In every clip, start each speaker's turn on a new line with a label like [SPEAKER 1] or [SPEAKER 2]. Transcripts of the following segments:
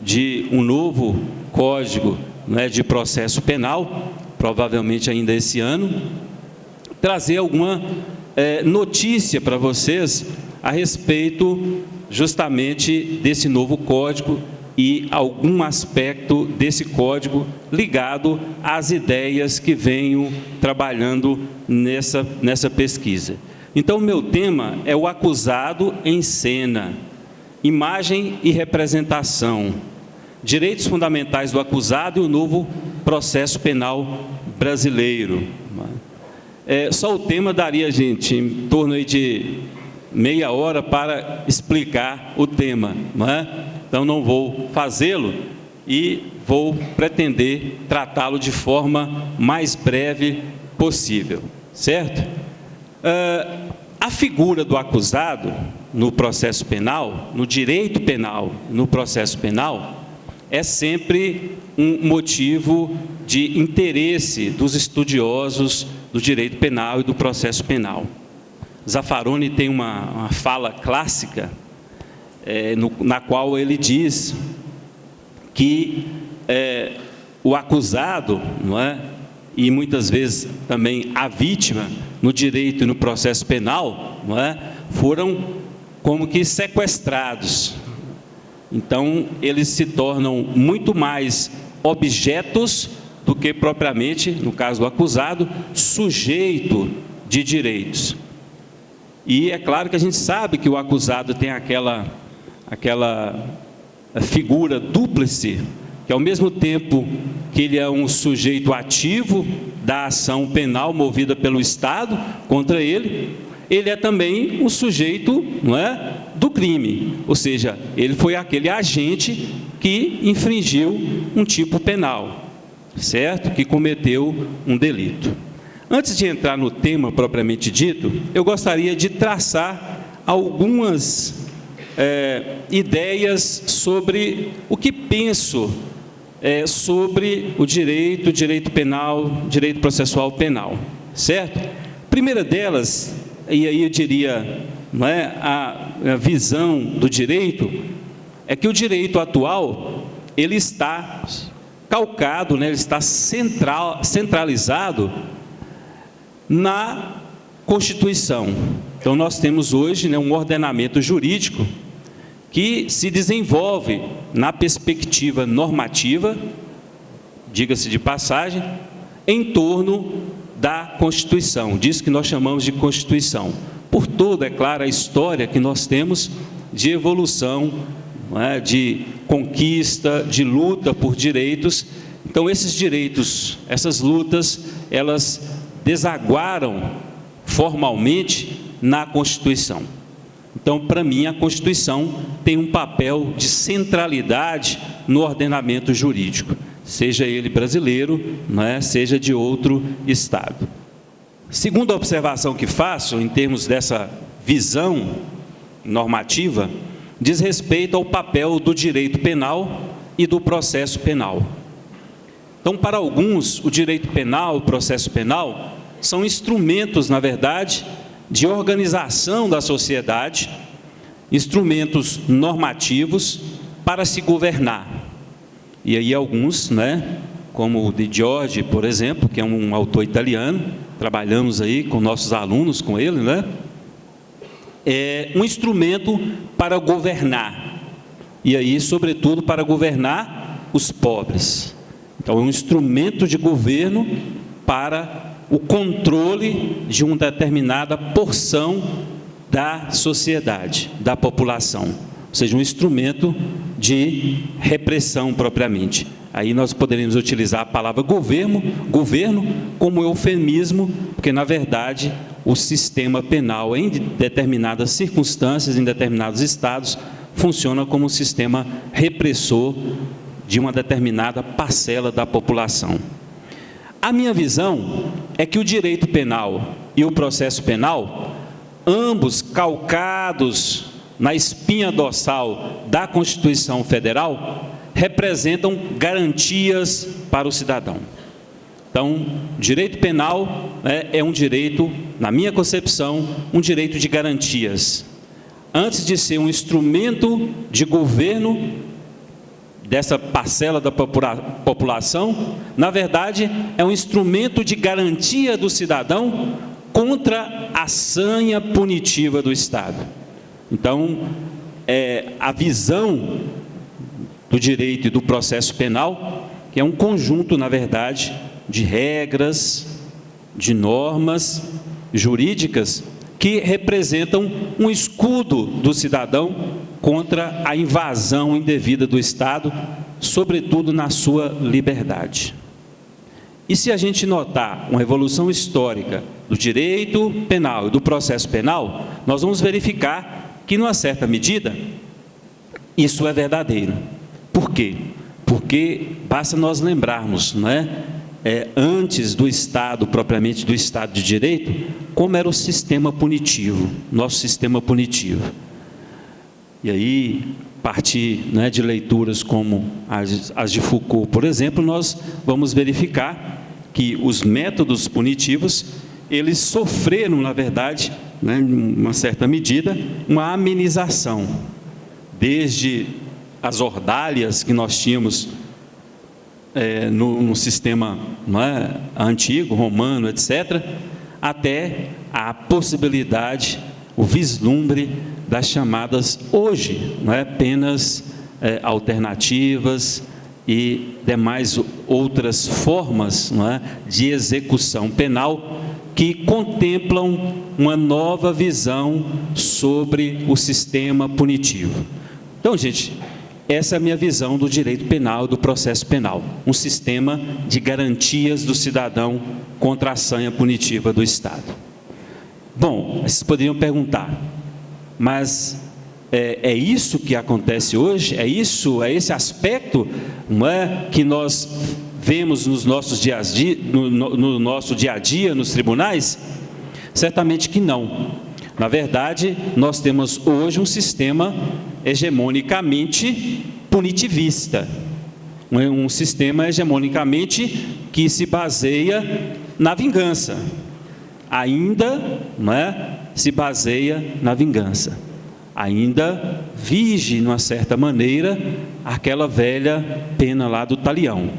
[SPEAKER 1] de um novo Código, né, de processo penal, provavelmente ainda esse ano, trazer alguma notícia para vocês a respeito justamente desse novo Código e algum aspecto desse Código ligado às ideias que venho trabalhando nessa pesquisa. Então, o meu tema é o acusado em cena, imagem e representação, direitos fundamentais do acusado e o novo processo penal brasileiro. Só o tema daria, gente, em torno aí de meia hora para explicar o tema, não é? Então, não vou fazê-lo e vou pretender tratá-lo de forma mais breve possível, certo? A figura do acusado no processo penal, no direito penal, no processo penal, é sempre um motivo de interesse dos estudiosos do direito penal e do processo penal. Zaffaroni tem uma fala clássica, na qual ele diz que o acusado, não é? E muitas vezes também a vítima, no direito e no processo penal, não é? Foram como que sequestrados. Então, eles se tornam muito mais objetos do que propriamente, no caso do acusado, sujeito de direitos. E é claro que a gente sabe que o acusado tem aquela figura dúplice, que ao mesmo tempo que ele é um sujeito ativo da ação penal movida pelo Estado contra ele, ele é também um sujeito, não é, do crime, ou seja, ele foi aquele agente que infringiu um tipo penal, certo? Que cometeu um delito. Antes de entrar no tema propriamente dito, eu gostaria de traçar algumas ideias sobre o que penso sobre o direito penal, direito processual penal, certo? Primeira delas, e aí eu diria, não é, a visão do direito, é que o direito atual, ele está calcado, né, ele está centralizado na Constituição. Então, nós temos hoje, né, um ordenamento jurídico que se desenvolve na perspectiva normativa, diga-se de passagem, em torno da Constituição, disso que nós chamamos de Constituição. Por toda, é claro, a história que nós temos de evolução, não é, de conquista, de luta por direitos. Então, esses direitos, essas lutas, elas desaguaram formalmente na Constituição. Então, para mim, a Constituição tem um papel de centralidade no ordenamento jurídico, seja ele brasileiro, não é, seja de outro Estado. Segunda observação que faço, em termos dessa visão normativa, diz respeito ao papel do direito penal e do processo penal. Então, para alguns, o direito penal, o processo penal, são instrumentos, na verdade, de organização da sociedade, instrumentos normativos para se governar. E aí alguns, né, como o de Giorgi, por exemplo, que é um autor italiano, trabalhamos aí com nossos alunos, com ele, né, é um instrumento para governar, e aí, sobretudo, para governar os pobres. Então, é um instrumento de governo para o controle de uma determinada porção da sociedade, da população, ou seja, um instrumento de repressão propriamente. Aí nós poderíamos utilizar a palavra governo como eufemismo, porque, na verdade, o sistema penal, em determinadas circunstâncias, em determinados estados, funciona como um sistema repressor de uma determinada parcela da população. A minha visão é que o direito penal e o processo penal, ambos calcados na espinha dorsal da Constituição Federal, representam garantias para o cidadão. Então, direito penal é um direito, na minha concepção, um direito de garantias. Antes de ser um instrumento de governo dessa parcela da população, na verdade, é um instrumento de garantia do cidadão contra a sanha punitiva do Estado. Então, a visão do direito e do processo penal, que é um conjunto, na verdade, de regras, de normas jurídicas que representam um escudo do cidadão contra a invasão indevida do Estado, sobretudo na sua liberdade. E se a gente notar uma evolução histórica do direito penal e do processo penal, nós vamos verificar que, numa certa medida, isso é verdadeiro. Por quê? Porque basta nós lembrarmos, não é? Antes do Estado, propriamente do Estado de Direito, como era o sistema punitivo, nosso sistema punitivo. E aí, a partir, né, de leituras como as de Foucault, por exemplo, nós vamos verificar que os métodos punitivos, eles sofreram, na verdade, né, em uma certa medida, uma amenização, desde as ordalhas que nós tínhamos no sistema, não é, antigo, romano, etc., até a possibilidade, o vislumbre das chamadas, hoje, não é, penas alternativas e demais outras formas, não é, de execução penal que contemplam uma nova visão sobre o sistema punitivo. Então, gente, essa é a minha visão do direito penal, do processo penal, um sistema de garantias do cidadão contra a sanha punitiva do Estado. Bom, vocês poderiam perguntar, mas é isso que acontece hoje? É esse aspecto, não é, que nós vemos no nosso dia a dia nos tribunais? Certamente que não. Na verdade, nós temos hoje um sistema hegemonicamente punitivista, um sistema hegemonicamente que se baseia na vingança, ainda, não é, se baseia na vingança, ainda vige, de uma certa maneira, aquela velha pena lá do talião,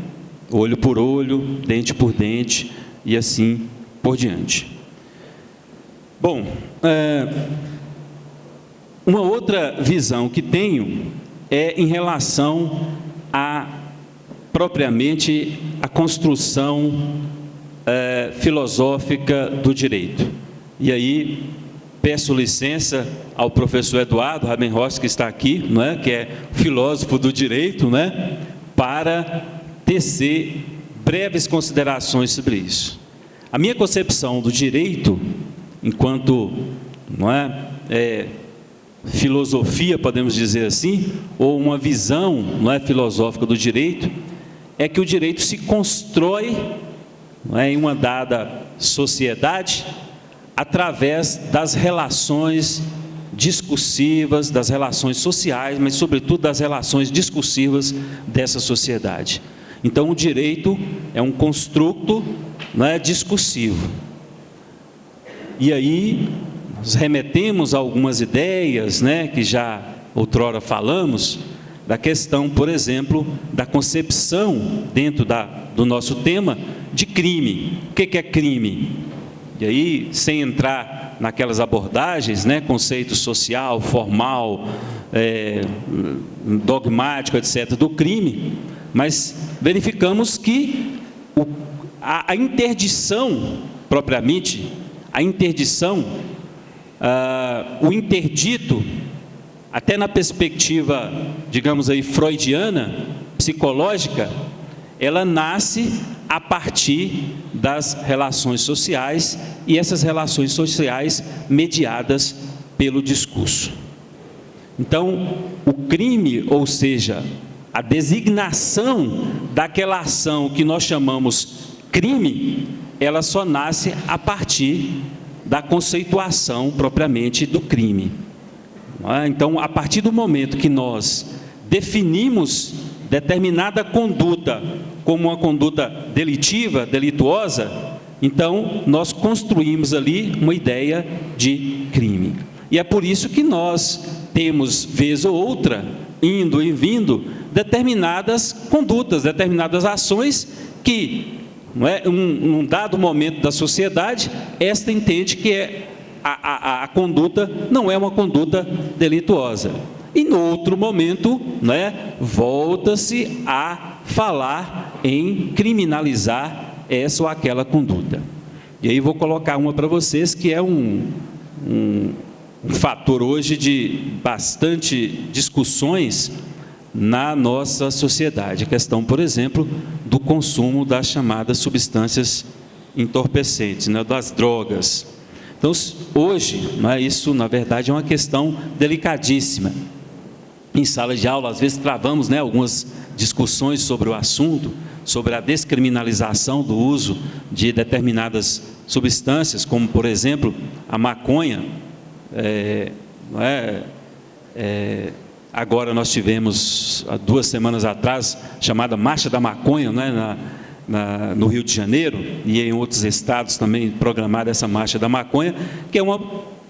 [SPEAKER 1] olho por olho, dente por dente, e assim por diante. Bom, uma outra visão que tenho é em relação a, propriamente, a construção filosófica do direito. E aí, peço licença ao professor Eduardo Rabenhorst, que está aqui, não é, que é filósofo do direito, não é, para tecer breves considerações sobre isso. A minha concepção do direito, enquanto, não é, filosofia, podemos dizer assim, ou uma visão, não é, filosófica do direito, é que o direito se constrói, não é, em uma dada sociedade através das relações discursivas, das relações sociais, mas sobretudo das relações discursivas dessa sociedade. Então o direito é um construto, não é, discursivo. E aí nós remetemos a algumas ideias, né, que já outrora falamos, da questão, por exemplo, da concepção, dentro do nosso tema, de crime. O que é crime? E aí, sem entrar naquelas abordagens, né, conceito social, formal, dogmático, etc., do crime, mas verificamos que a interdição, propriamente, a interdição, o interdito, até na perspectiva, digamos aí, freudiana, psicológica, ela nasce a partir das relações sociais, e essas relações sociais mediadas pelo discurso. Então, o crime, ou seja, a designação daquela ação que nós chamamos crime, ela só nasce a partir da conceituação propriamente do crime. Então, a partir do momento que nós definimos determinada conduta como uma conduta delitiva, delituosa, então nós construímos ali uma ideia de crime. E é por isso que nós temos, vez ou outra, indo e vindo determinadas condutas, determinadas ações que, num dado momento da sociedade, esta entende que a conduta não é uma conduta delituosa. E no outro momento, volta-se a falar em criminalizar essa ou aquela conduta. E aí vou colocar uma para vocês que é um fator hoje de bastante discussões na nossa sociedade. A questão, por exemplo, do consumo das chamadas substâncias entorpecentes, das drogas. Então, hoje, isso, na verdade, é uma questão delicadíssima. Em sala de aula, às vezes, travamos algumas discussões sobre o assunto, sobre a descriminalização do uso de determinadas substâncias, como, por exemplo, a maconha. Agora nós tivemos, há 2 semanas atrás, chamada Marcha da Maconha, no Rio de Janeiro, e em outros estados também programada essa Marcha da Maconha, que é uma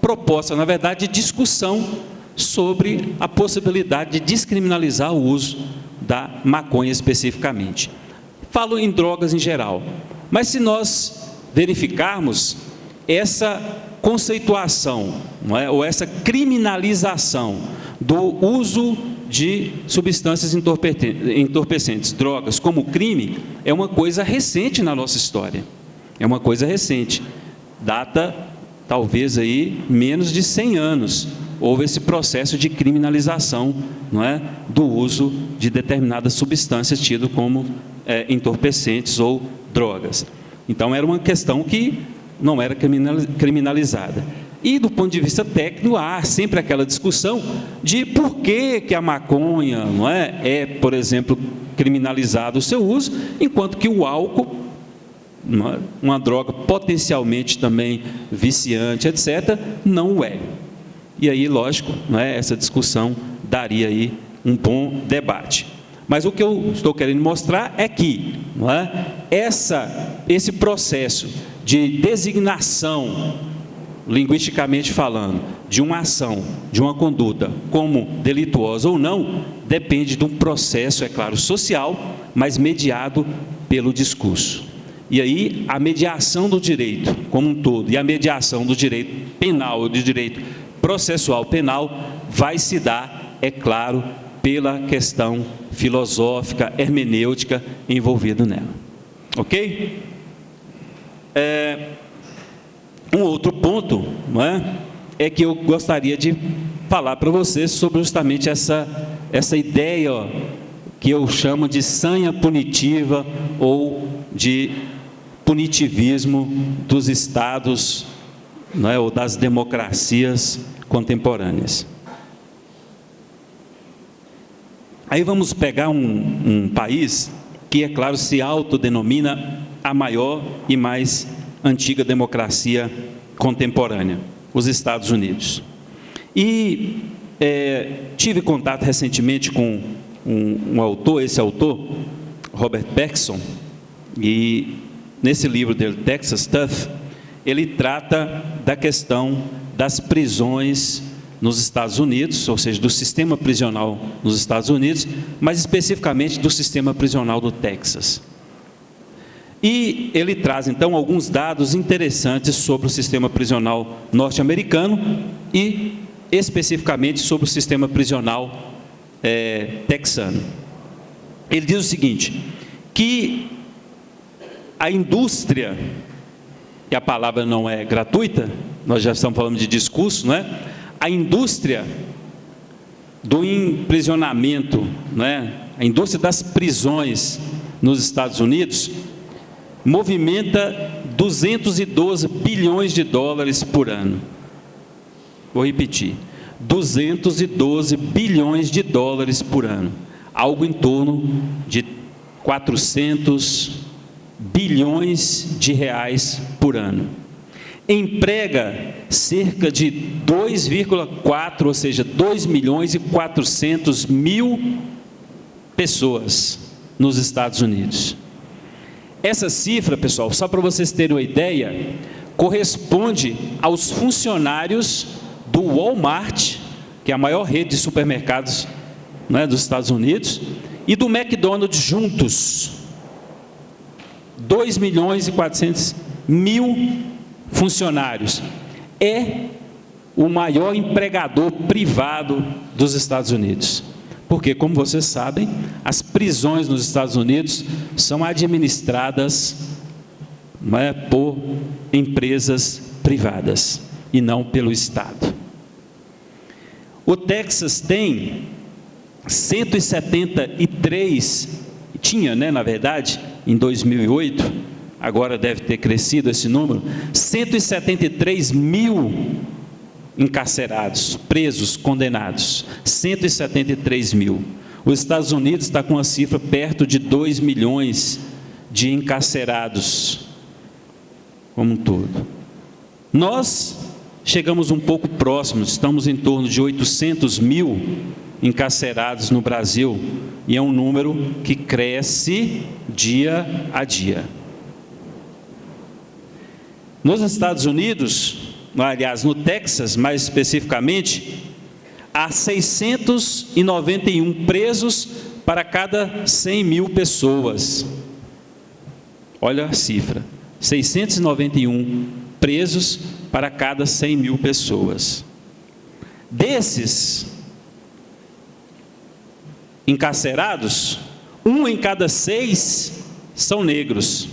[SPEAKER 1] proposta, na verdade, de discussão sobre a possibilidade de descriminalizar o uso da maconha especificamente. Falo em drogas em geral, mas se nós verificarmos essa conceituação, ou essa criminalização do uso de substâncias entorpecentes, drogas, como crime, é uma coisa recente na nossa história. É uma coisa recente. Data, talvez, aí, menos de 100 anos. Houve esse processo de criminalização, do uso de determinadas substâncias tido como entorpecentes ou drogas. Então, era uma questão que não era criminalizada. E, do ponto de vista técnico, há sempre aquela discussão de por que a maconha por exemplo, criminalizado o seu uso, enquanto que o álcool, uma droga potencialmente também viciante, etc., não é. E aí, lógico, essa discussão daria aí um bom debate. Mas o que eu estou querendo mostrar é que esse processo de designação, linguisticamente falando, de uma ação, de uma conduta como delituosa ou não, depende de um processo, é claro, social, mas mediado pelo discurso. E aí, a mediação do direito como um todo, e a mediação do direito penal, do direito processual penal, vai se dar, é claro, pela questão filosófica, hermenêutica envolvida nela. Ok? Um outro ponto, é que eu gostaria de falar para vocês sobre justamente essa ideia que eu chamo de sanha punitiva ou de punitivismo dos estados, ou das democracias contemporâneas. Aí vamos pegar um país que, é claro, se autodenomina a maior e mais antiga democracia contemporânea, os Estados Unidos. E tive contato recentemente com um autor, esse autor, Robert Bergson, e nesse livro dele, Texas Tough, ele trata da questão das prisões nos Estados Unidos, ou seja, do sistema prisional nos Estados Unidos, mas especificamente do sistema prisional do Texas. E ele traz, então, alguns dados interessantes sobre o sistema prisional norte-americano e, especificamente, sobre o sistema prisional texano. Ele diz o seguinte, que a indústria, e a palavra não é gratuita, nós já estamos falando de discurso, a indústria do aprisionamento, a indústria das prisões nos Estados Unidos, movimenta 212 bilhões de dólares por ano. Vou repetir, 212 bilhões de dólares por ano, algo em torno de 400 bilhões de reais por ano. Emprega cerca de 2,4, ou seja, 2 milhões e 400 mil pessoas nos Estados Unidos. Essa cifra, pessoal, só para vocês terem uma ideia, corresponde aos funcionários do Walmart, que é a maior rede de supermercados não é, dos Estados Unidos, e do McDonald's juntos, 2.400.000 funcionários. É o maior empregador privado dos Estados Unidos. Porque, como vocês sabem, as prisões nos Estados Unidos são administradas, não é, por empresas privadas e não pelo Estado. O Texas tem 173, tinha, né, na verdade, em 2008, agora deve ter crescido esse número, 173.000 encarcerados, presos, condenados, 173.000. Os Estados Unidos está com uma cifra perto de 2 milhões de encarcerados, como um todo. Nós chegamos um pouco próximos, estamos em torno de 800.000 encarcerados no Brasil, e é um número que cresce dia a dia. Nos Estados Unidos, aliás, no Texas, mais especificamente, há 691 presos para cada 100.000 pessoas. Olha a cifra, 691 presos para cada 100.000 pessoas. Desses encarcerados, 1 em cada 6 são negros.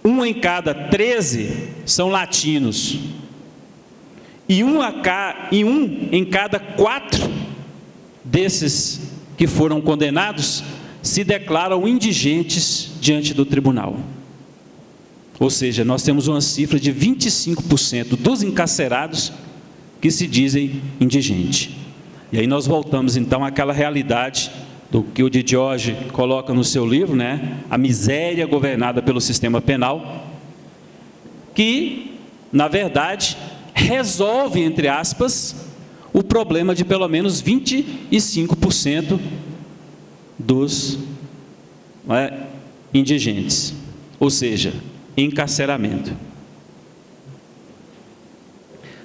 [SPEAKER 1] 1 em cada 13 são latinos. E 1 em cada 4 desses que foram condenados se declaram indigentes diante do tribunal. Ou seja, nós temos uma cifra de 25% dos encarcerados que se dizem indigentes. E aí nós voltamos então àquela realidade do que o de George coloca no seu livro, né? A miséria governada pelo sistema penal, que, na verdade, resolve, entre aspas, o problema de pelo menos 25% dos indigentes, ou seja, encarceramento.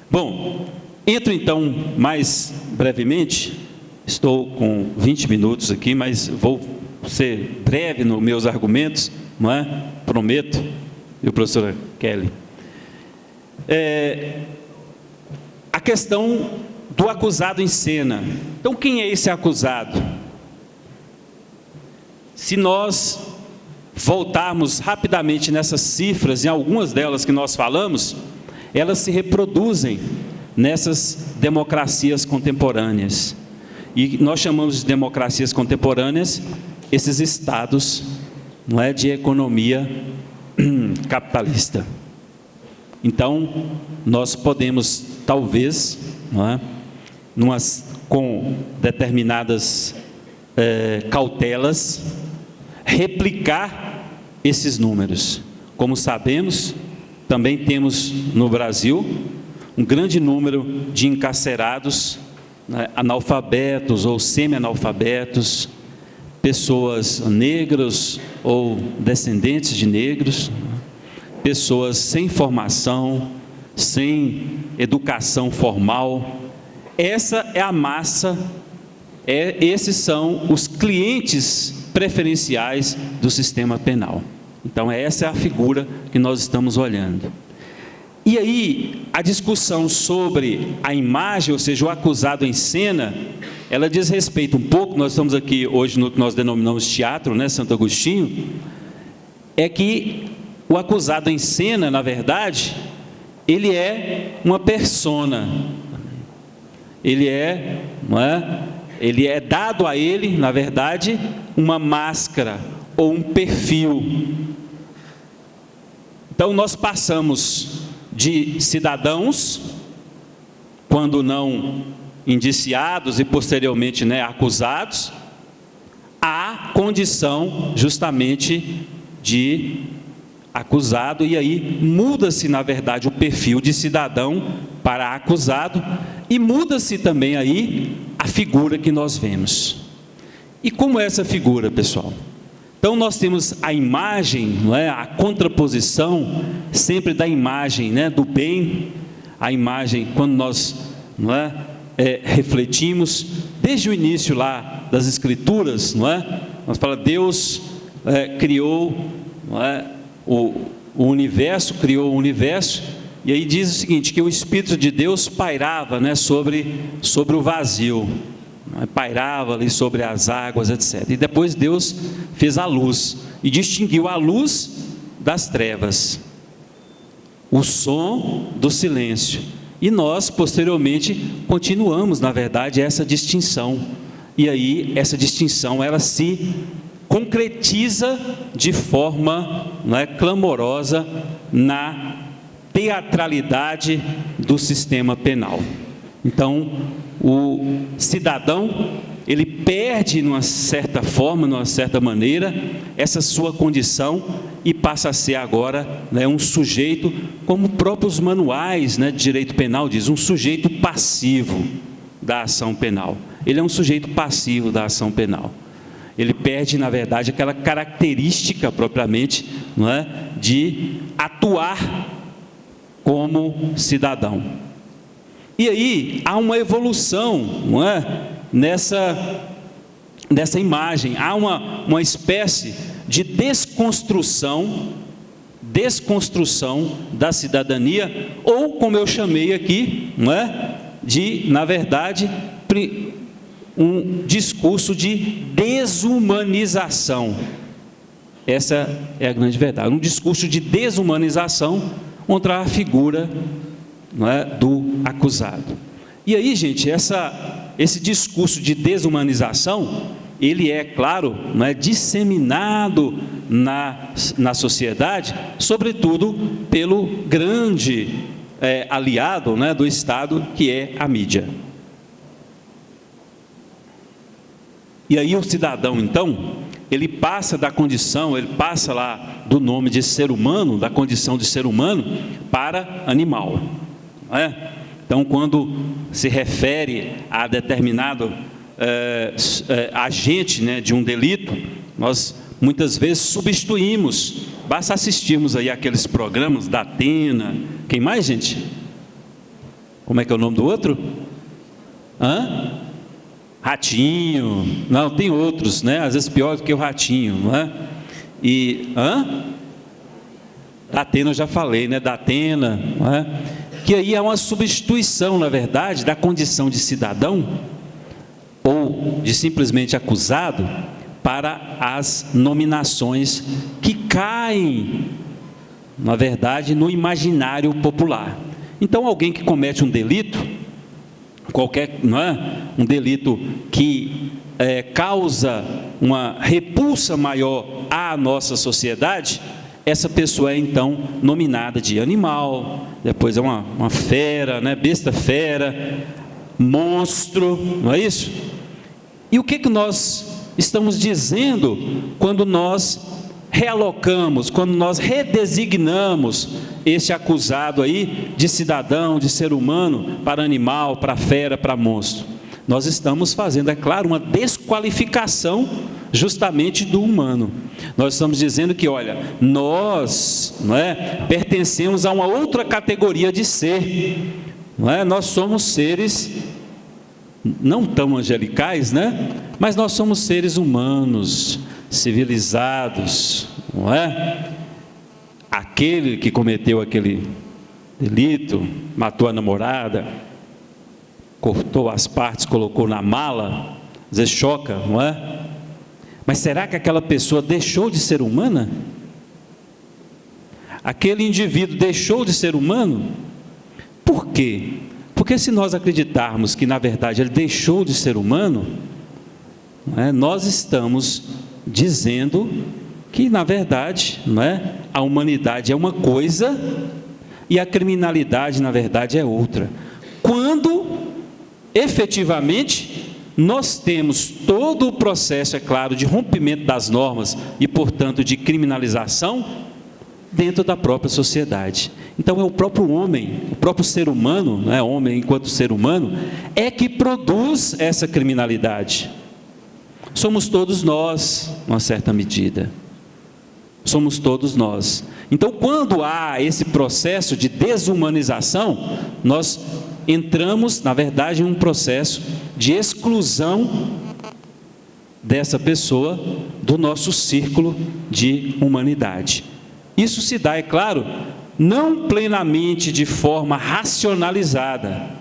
[SPEAKER 1] Bom, entro então mais brevemente. Estou com 20 minutos aqui, mas vou ser breve nos meus argumentos, não é? Prometo. E o professor Kelly. A questão do acusado em cena. Então, quem é esse acusado? Se nós voltarmos rapidamente nessas cifras, em algumas delas que nós falamos, elas se reproduzem nessas democracias contemporâneas. E nós chamamos de democracias contemporâneas esses estados, não é, de economia capitalista. Então, nós podemos, talvez, não é, com determinadas cautelas, replicar esses números. Como sabemos, também temos no Brasil um grande número de encarcerados, analfabetos ou semi-analfabetos, pessoas negras ou descendentes de negros, pessoas sem formação, sem educação formal. Essa é a massa, esses são os clientes preferenciais do sistema penal. Então, essa é a figura que nós estamos olhando. E aí, a discussão sobre a imagem, ou seja, o acusado em cena, ela diz respeito um pouco, nós estamos aqui hoje no que nós denominamos teatro, né, Santo Agostinho, é que o acusado em cena, na verdade, ele é uma persona, ele é dado a ele, na verdade, uma máscara ou um perfil. Então, nós passamos de cidadãos, quando não indiciados e posteriormente, né, acusados, à condição justamente de acusado, e aí muda-se, na verdade, o perfil de cidadão para acusado, e muda-se também aí a figura que nós vemos. E como é essa figura, pessoal? Então, nós temos a imagem, não é? A contraposição sempre da imagem, né, do bem, a imagem, quando nós, não é, refletimos, desde o início lá das Escrituras, não é? Nós falamos, Deus criou, não é? o universo, criou o universo, e aí diz o seguinte, que o Espírito de Deus pairava, né, sobre o vazio, pairava ali sobre as águas, etc. E depois Deus fez a luz, e distinguiu a luz das trevas, o som do silêncio. E nós, posteriormente, continuamos, na verdade, essa distinção. E aí, essa distinção, ela se concretiza de forma, não é, clamorosa na teatralidade do sistema penal. Então, o cidadão, ele perde, numa certa forma, numa certa maneira, essa sua condição e passa a ser agora, né, um sujeito, como próprios manuais, né, de direito penal diz, um sujeito passivo da ação penal. Ele é um sujeito passivo da ação penal. Ele perde, na verdade, aquela característica propriamente, não é, de atuar como cidadão. E aí há uma evolução, não é, nessa imagem, há uma espécie de desconstrução da cidadania, ou como eu chamei aqui, não é, de, na verdade, um discurso de desumanização. Essa é a grande verdade, um discurso de desumanização contra a figura, não é, do acusado. E aí, gente, esse discurso de desumanização, ele é, claro, não é, disseminado na sociedade, sobretudo pelo grande aliado, né, do Estado, que é a mídia. E aí o cidadão, então, ele passa da condição, ele passa lá do nome de ser humano, da condição de ser humano, para animal, não é? Então, quando se refere a determinado agente, né, de um delito, nós muitas vezes substituímos, basta assistirmos aí aqueles programas da Atena, quem mais, gente? Como é que é o nome do outro? Ratinho, não, tem outros, né, às vezes pior do que o Ratinho, não é? E, da Atena eu já falei, né, da Atena, não é? Que aí é uma substituição, na verdade, da condição de cidadão, ou de simplesmente acusado, para as nominações que caem, na verdade, no imaginário popular. Então, alguém que comete um delito, qualquer, não é, um delito que causa uma repulsa maior à nossa sociedade, essa pessoa é então nominada de animal, depois é uma fera, né, besta fera, monstro, não é isso? E o que nós estamos dizendo quando nós realocamos, quando nós redesignamos esse acusado aí de cidadão, de ser humano, para animal, para fera, para monstro? Nós estamos fazendo, é claro, uma desqualificação justamente do humano. Nós estamos dizendo que, olha, nós, não é, pertencemos a uma outra categoria de ser, não é? Nós somos seres não tão angelicais, né? Mas nós somos seres humanos, civilizados, não é? Aquele que cometeu aquele delito, matou a namorada, cortou as partes, colocou na mala, às vezes choca, não é? Mas será que aquela pessoa deixou de ser humana? Aquele indivíduo deixou de ser humano? Por quê? Porque se nós acreditarmos que, na verdade, ele deixou de ser humano, não é, nós estamos dizendo que, na verdade, não é, a humanidade é uma coisa e a criminalidade, na verdade, é outra. Quando, efetivamente, nós temos todo o processo, é claro, de rompimento das normas e, portanto, de criminalização dentro da própria sociedade. Então é o próprio homem, o próprio ser humano, não é, homem enquanto ser humano, é que produz essa criminalidade. Somos todos nós, numa certa medida. Somos todos nós. Então, quando há esse processo de desumanização, nós entramos, na verdade, em um processo de exclusão dessa pessoa do nosso círculo de humanidade. Isso se dá, é claro, não plenamente de forma racionalizada,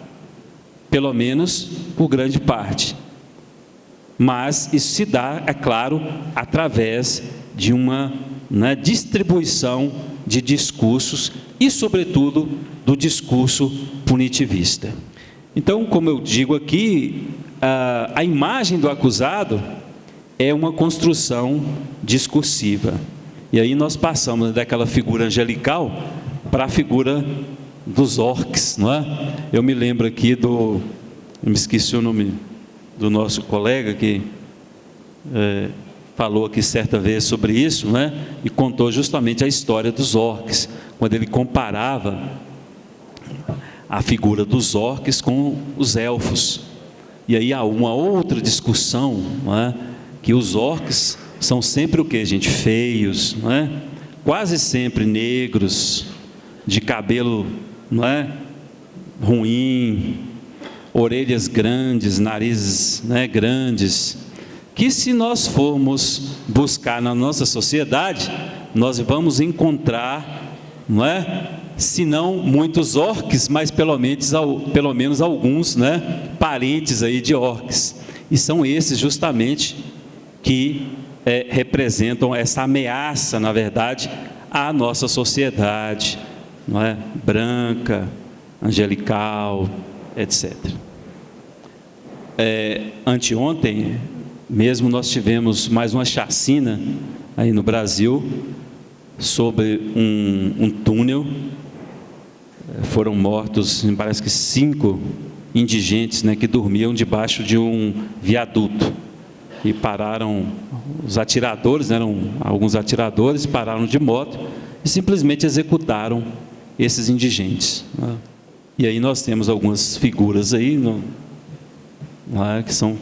[SPEAKER 1] pelo menos por grande parte, mas isso se dá, é claro, através de uma distribuição de discursos e, sobretudo, do discurso punitivista. Então, como eu digo aqui, a imagem do acusado é uma construção discursiva. E aí nós passamos daquela figura angelical para a figura dos orques, não é? Eu me lembro aqui eu me esqueci o nome do nosso colega que falou aqui certa vez sobre isso, né? E contou justamente a história dos orques, quando ele comparava a figura dos orques com os elfos. E aí há uma outra discussão, não é? Que os orques são sempre o que, gente? Feios, não é? Quase sempre negros, de cabelo, não é? Ruim, orelhas grandes, narizes, né, grandes, que se nós formos buscar na nossa sociedade, nós vamos encontrar, não é? Se não muitos orques, mas pelo menos alguns, né, parentes aí de orques. E são esses justamente que representam essa ameaça, na verdade, à nossa sociedade, não é? Branca, angelical, etc. Anteontem mesmo nós tivemos mais uma chacina aí no Brasil sobre um túnel. Foram mortos, me parece que 5 indigentes, né, que dormiam debaixo de um viaduto. E pararam, os atiradores, eram alguns atiradores, pararam de moto e simplesmente executaram esses indigentes. E aí nós temos algumas figuras aí, que são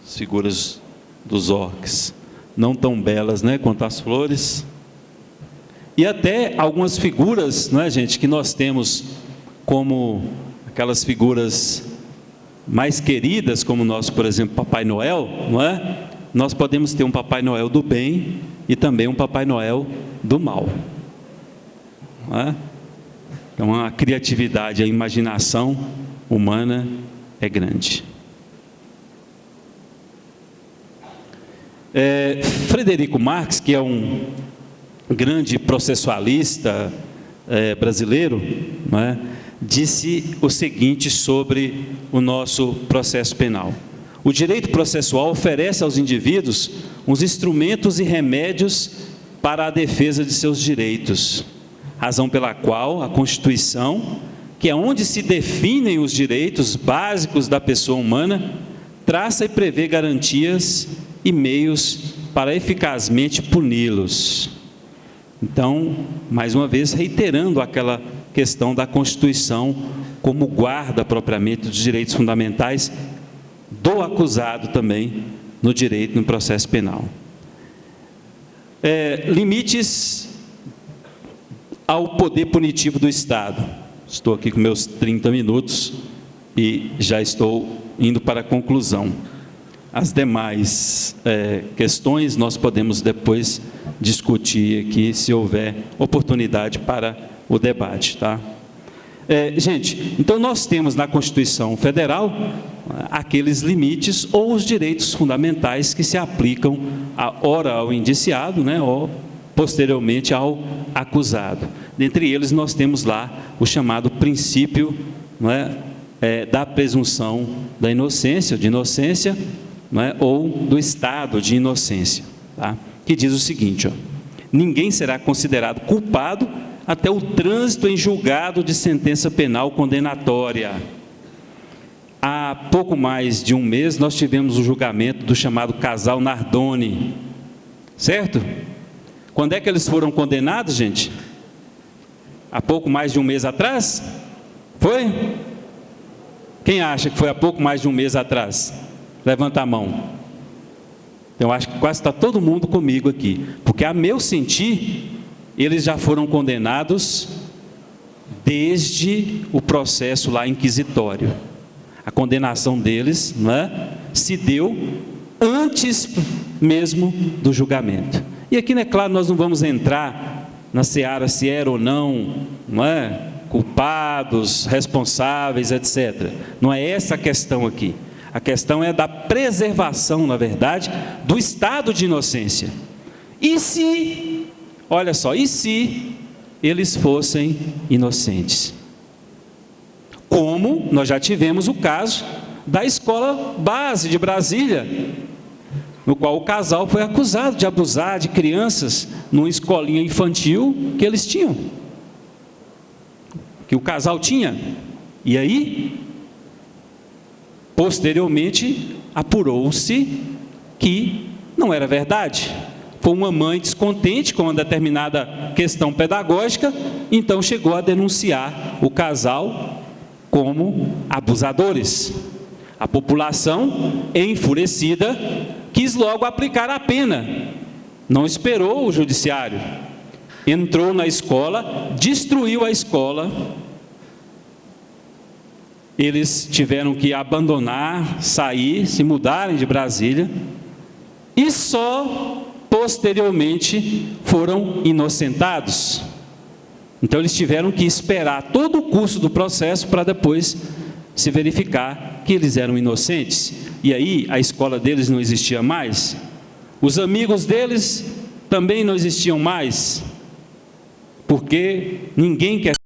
[SPEAKER 1] as figuras dos orques, não tão belas, né, quanto as flores. E até algumas figuras, não é, gente, que nós temos como aquelas figuras mais queridas, como o nosso, por exemplo, Papai Noel, não é? Nós podemos ter um Papai Noel do bem e também um Papai Noel do mal, não é? Então a criatividade, a imaginação humana é grande. Frederico Marx, que é um grande processualista brasileiro, não é? Disse o seguinte sobre o nosso processo penal: o direito processual oferece aos indivíduos uns instrumentos e remédios para a defesa de seus direitos, razão pela qual a Constituição, que é onde se definem os direitos básicos da pessoa humana, traça e prevê garantias e meios para eficazmente puni-los. Então, mais uma vez, reiterando aquela questão da Constituição como guarda propriamente dos direitos fundamentais do acusado também no direito, no processo penal. Limites ao poder punitivo do Estado. Estou aqui com meus 30 minutos e já estou indo para a conclusão. As demais questões nós podemos depois discutir aqui, se houver oportunidade para o debate, tá? Gente, então nós temos na Constituição Federal aqueles limites ou os direitos fundamentais que se aplicam ora ao indiciado, né, ou posteriormente ao acusado. Dentre eles nós temos lá o chamado princípio, não é, da presunção da inocência, de inocência, não é, ou do estado de inocência, tá? Que diz o seguinte: ninguém será considerado culpado até o trânsito em julgado de sentença penal condenatória. Há pouco mais de um mês nós tivemos o julgamento do chamado casal Nardoni, certo? Quando é que eles foram condenados, gente? Há pouco mais de um mês atrás? Foi? Quem acha que foi há pouco mais de um mês atrás? Levanta a mão. Eu acho que quase está todo mundo comigo aqui, porque a meu sentir, eles já foram condenados desde o processo lá inquisitório. A condenação deles, não é, se deu antes mesmo do julgamento. E aqui, é claro, nós não vamos entrar na seara se era ou não é, culpados, responsáveis, etc. Não é essa a questão aqui. A questão é da preservação, na verdade, do estado de inocência. E se, olha só, e se eles fossem inocentes? Como nós já tivemos o caso da escola base de Brasília, no qual o casal foi acusado de abusar de crianças numa escolinha infantil que eles tinham, que o casal tinha. E aí, posteriormente, apurou-se que não era verdade. Foi uma mãe descontente com uma determinada questão pedagógica, então chegou a denunciar o casal como abusadores. A população, enfurecida, quis logo aplicar a pena, não esperou o judiciário, entrou na escola, destruiu a escola. Eles tiveram que abandonar, sair, se mudarem de Brasília, e só posteriormente foram inocentados. Então eles tiveram que esperar todo o curso do processo para depois se verificar que eles eram inocentes. E aí a escola deles não existia mais, os amigos deles também não existiam mais, porque ninguém quer